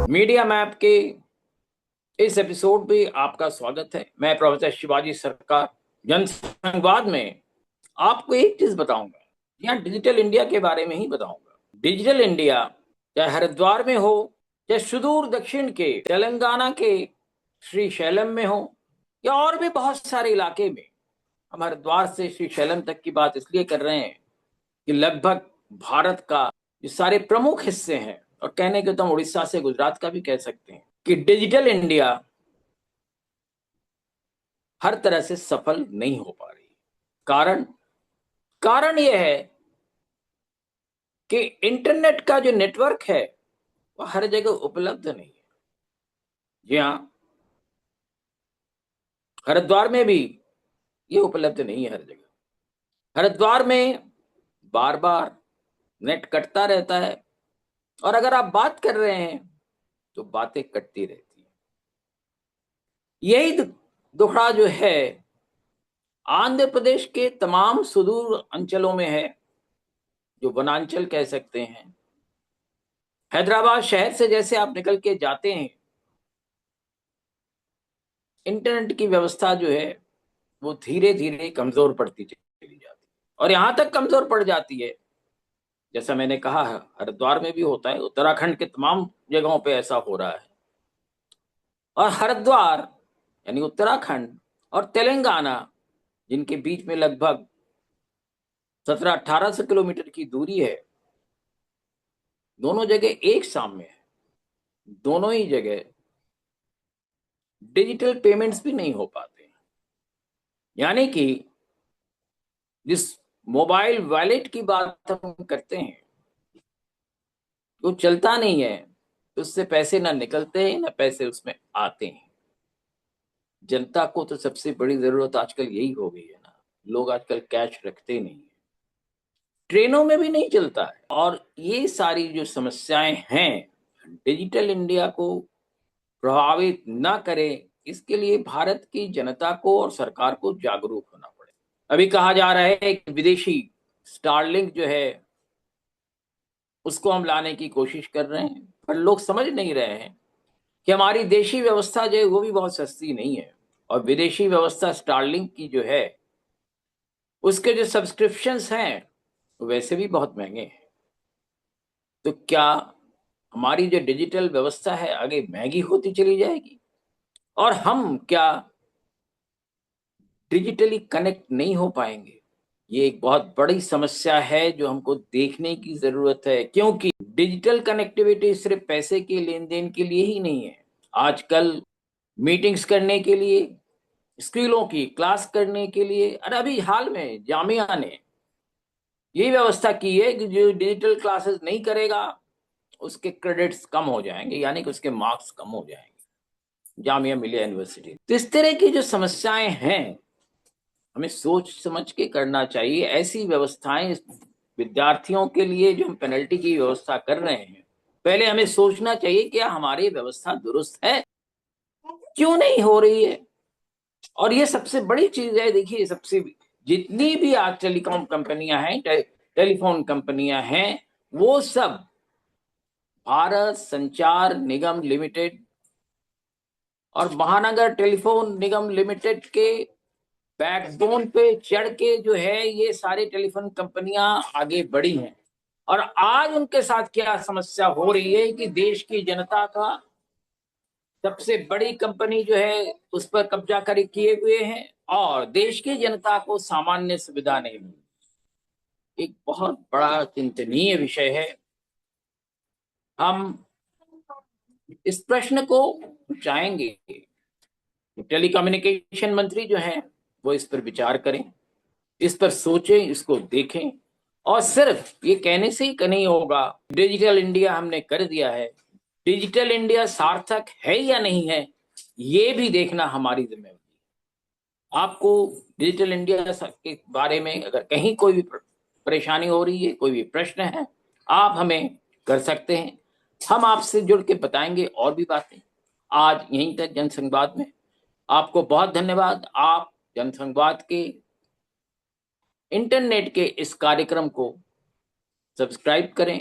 Media map के इस episode में आपका स्वागत है। मैं प्रोफेसर शिवाजी सरकार जनसंवाद में आपको एक चीज बताऊंगा, यहाँ डिजिटल इंडिया के बारे में ही बताऊंगा। डिजिटल इंडिया चाहे हरिद्वार में हो, चाहे सुदूर दक्षिण के तेलंगाना के श्रीशैलम में हो, या और भी बहुत सारे इलाके में। हम हरिद्वार से श्रीशैलम तक की बात इसलिए कर रहे हैं कि लगभग भारत का जो सारे प्रमुख हिस्से हैं, और कहने के तो हम उड़ीसा से गुजरात का भी कह सकते हैं, कि डिजिटल इंडिया हर तरह से सफल नहीं हो पा रही। कारण कारण यह है कि इंटरनेट का जो नेटवर्क है वह हर जगह उपलब्ध नहीं है। जी हाँ, हरिद्वार में भी ये उपलब्ध नहीं है हर जगह। हरिद्वार में बार बार नेट कटता रहता है, और अगर आप बात कर रहे हैं तो बातें कटती रहती हैं। यही दुखड़ा जो है आंध्र प्रदेश के तमाम सुदूर अंचलों में है, जो वनांचल कह सकते हैं। हैदराबाद शहर से जैसे आप निकल के जाते हैं, इंटरनेट की व्यवस्था जो है वो धीरे धीरे कमजोर पड़ती चली जाती है, और यहां तक कमजोर पड़ जाती है, जैसा मैंने कहा है हरिद्वार में भी होता है, उत्तराखंड के तमाम जगहों पे ऐसा हो रहा है। और हरिद्वार यानी उत्तराखंड और तेलंगाना, जिनके बीच में लगभग 1700-1800 किलोमीटर की दूरी है, दोनों जगह एक सामने है। दोनों ही जगह डिजिटल पेमेंट्स भी नहीं हो पाते, यानी कि जिस मोबाइल वॉलेट की बात हम करते हैं वो चलता नहीं है, उससे पैसे ना निकलते हैं ना पैसे उसमें आते हैं। जनता को तो सबसे बड़ी जरूरत आजकल यही हो गई है ना, लोग आजकल कैश रखते नहीं है, ट्रेनों में भी नहीं चलता है। और ये सारी जो समस्याएं हैं, डिजिटल इंडिया को प्रभावित ना करे, इसके लिए भारत की जनता को और सरकार को जागरूक होना पड़े। अभी कहा जा रहा है कि विदेशी स्टारलिंक जो है उसको हम लाने की कोशिश कर रहे हैं, पर लोग समझ नहीं रहे हैं कि हमारी देशी व्यवस्था जो है वो भी बहुत सस्ती नहीं है, और विदेशी व्यवस्था स्टारलिंक की जो है उसके जो सब्सक्रिप्शंस हैं वैसे भी बहुत महंगे हैं। तो क्या हमारी जो डिजिटल व्यवस्था है आगे महंगी होती चली जाएगी, और हम क्या डिजिटली कनेक्ट नहीं हो पाएंगे? ये एक बहुत बड़ी समस्या है जो हमको देखने की जरूरत है, क्योंकि डिजिटल कनेक्टिविटी सिर्फ पैसे के लेन देन के लिए ही नहीं है। आजकल मीटिंग्स करने के लिए, स्कूलों की क्लास करने के लिए, और अभी हाल में जामिया ने यही व्यवस्था की है कि जो डिजिटल क्लासेस नहीं करेगा उसके क्रेडिट्स कम हो जाएंगे, यानी कि उसके मार्क्स कम हो जाएंगे, जामिया मिलिया यूनिवर्सिटी। तो इस तरह की जो समस्याएं हैं हमें सोच समझ के करना चाहिए। ऐसी व्यवस्थाएं विद्यार्थियों के लिए जो हम पेनल्टी की व्यवस्था कर रहे हैं, पहले हमें सोचना चाहिए क्या हमारी व्यवस्था दुरुस्त है, क्यों नहीं हो रही है। और ये सबसे बड़ी चीज है। देखिए, सबसे जितनी भी आज टेलीकॉम कंपनियां हैं, टेलीफोन कंपनियां हैं, वो सब भारत संचार निगम लिमिटेड और महानगर टेलीफोन निगम लिमिटेड के बैकबोन पे चढ़ के जो है ये सारी टेलीफोन कंपनियां आगे बढ़ी हैं। और आज उनके साथ क्या समस्या हो रही है कि देश की जनता का सबसे बड़ी कंपनी जो है उस पर कब्जा कर किए हुए हैं, और देश की जनता को सामान्य सुविधा नहीं मिली। एक बहुत बड़ा चिंतनीय विषय है। हम इस प्रश्न को चाहेंगे टेलीकम्युनिकेशन मंत्री जो हैं वो इस पर विचार करें, इस पर सोचें, इसको देखें। और सिर्फ ये कहने से ही नहीं होगा डिजिटल इंडिया हमने कर दिया है, डिजिटल इंडिया सार्थक है या नहीं है ये भी देखना हमारी जिम्मेदारी है। आपको डिजिटल इंडिया के बारे में अगर कहीं कोई भी परेशानी हो रही है, कोई भी प्रश्न है, आप हमें कर सकते हैं। हम आपसे जुड़ के बताएंगे और भी बातें। आज यहीं तक जनसंवाद में। आपको बहुत धन्यवाद। आप जनसंवाद के इंटरनेट के इस कार्यक्रम को सब्सक्राइब करें,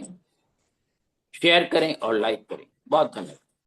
शेयर करें और लाइक करें। बहुत धन्यवाद।